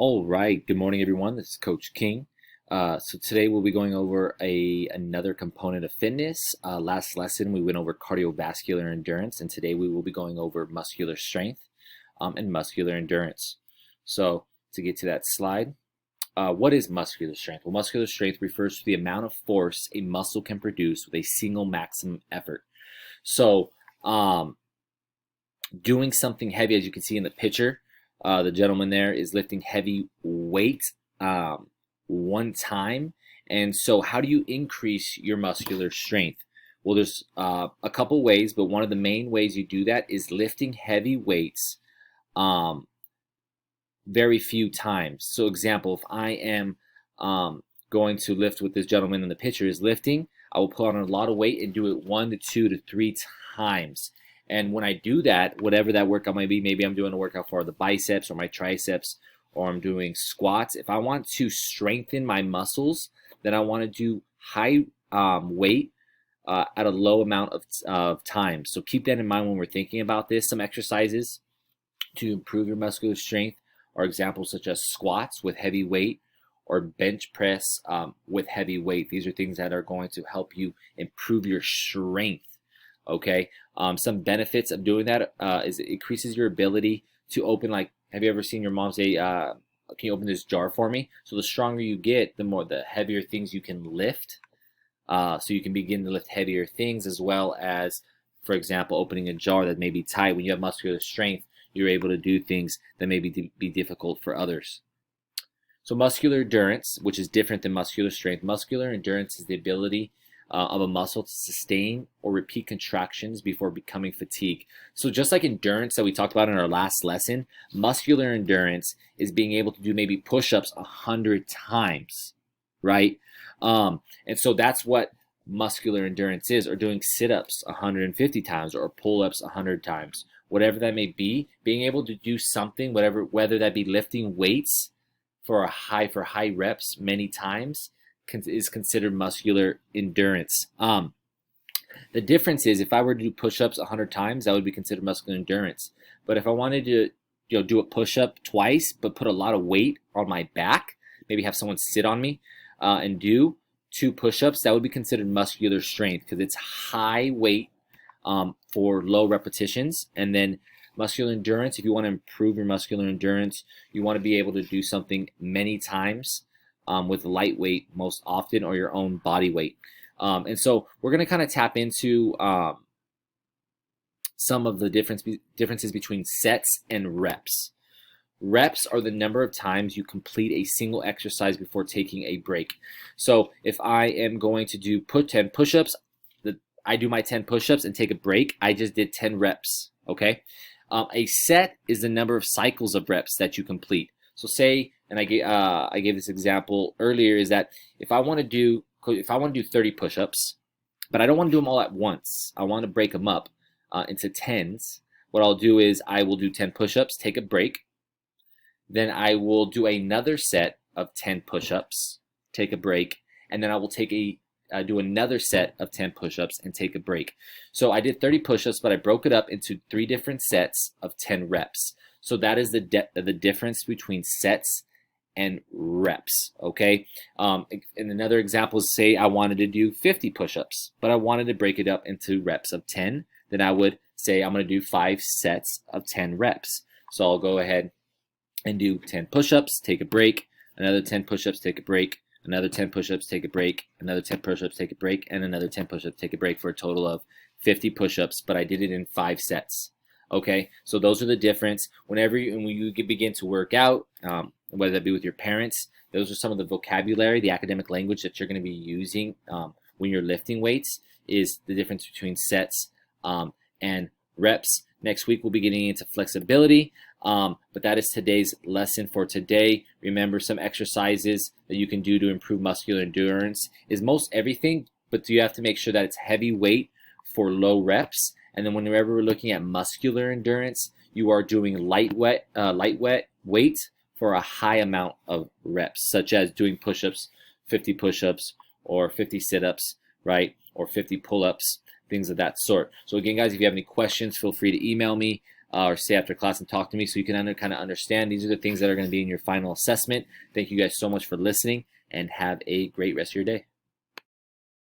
All right, good morning, everyone. This is Coach King. So today we'll be going over another component of fitness. Last lesson we went over cardiovascular endurance, and today we will be going over muscular strength and muscular endurance. So to get to that slide, what is muscular strength? Well, muscular strength refers to the amount of force a muscle can produce with a single maximum effort. So doing something heavy, as you can see in the picture, the gentleman there is lifting heavy weight one time. And so how do you increase your muscular strength? Well, there's a couple ways, but one of the main ways you do that is lifting heavy weights very few times. So example, if I am going to lift with this gentleman in the picture is lifting, I will put on a lot of weight and do it 1 to 2 to 3 times. And when I do that, whatever that workout might be, maybe I'm doing a workout for the biceps or my triceps, or I'm doing squats. If I want to strengthen my muscles, then I want to do high weight at a low amount of time. So keep that in mind when we're thinking about this. Some exercises to improve your muscular strength are examples such as squats with heavy weight or bench press with heavy weight. These are things that are going to help you improve your strength. Okay, some benefits of doing that is it increases your ability to open, like, have you ever seen your mom say, can you open this jar for me? So the stronger you get, the heavier things you can lift. So you can begin to lift heavier things, as well as, for example, opening a jar that may be tight. When you have muscular strength, you're able to do things that may be difficult for others. So muscular endurance, which is different than muscular strength. Muscular endurance is the ability of a muscle to sustain or repeat contractions before becoming fatigued. So just like endurance that we talked about in our last lesson, muscular endurance is being able to do maybe push-ups 100 times, right? And so that's what muscular endurance is, or doing sit-ups 150 times or pull-ups 100 times. Whatever that may be, being able to do something, whether that be lifting weights for high reps many times, is considered muscular endurance. The difference is, if I were to do push-ups 100 times, that would be considered muscular endurance. But if I wanted to, do a push-up twice, but put a lot of weight on my back, maybe have someone sit on me and do 2 push-ups, that would be considered muscular strength, because it's high weight for low repetitions. And then muscular endurance, if you want to improve your muscular endurance, you want to be able to do something many times with light weight most often, or your own body weight. And so we're going to kind of tap into some of the differences between sets and reps. Reps are the number of times you complete a single exercise before taking a break. So if I am going to do 10 push-ups, I do my 10 push-ups and take a break. I just did 10 reps, okay? A set is the number of cycles of reps that you complete. So say, and I gave this example earlier, is that if I want to do 30 push-ups, but I don't want to do them all at once, I want to break them up into tens. What I'll do is I will do 10 push-ups, take a break, then I will do another set of 10 push-ups, take a break, and then I will do another set of 10 push-ups and take a break. So I did 30 push-ups, but I broke it up into 3 different sets of 10 reps. So that is the difference between sets and reps, okay? And another example is, say I wanted to do 50 push-ups, but I wanted to break it up into reps of 10. Then I would say I'm going to do 5 sets of 10 reps. So I'll go ahead and do 10 push-ups, take a break, another 10 push-ups, take a break, another 10 push-ups, take a break, another 10 push-ups, take a break, and another 10 push-ups, take a break, for a total of 50 push-ups, but I did it in 5 sets. Okay, so those are the difference. When you begin to work out, whether that be with your parents, those are some of the vocabulary, the academic language that you're going to be using when you're lifting weights, is the difference between sets and reps. Next week we'll be getting into flexibility, but that is today's lesson for today. Remember, some exercises that you can do to improve muscular endurance is most everything, but you have to make sure that it's heavy weight for low reps. And then whenever we're looking at muscular endurance, you are doing light weight for a high amount of reps, such as doing push-ups, 50 push-ups, or 50 sit-ups, right? Or 50 pull-ups, things of that sort. So again, guys, if you have any questions, feel free to email me. or stay after class and talk to me so you can kind of understand. These are the things that are going to be in your final assessment. Thank you guys so much for listening, and have a great rest of your day.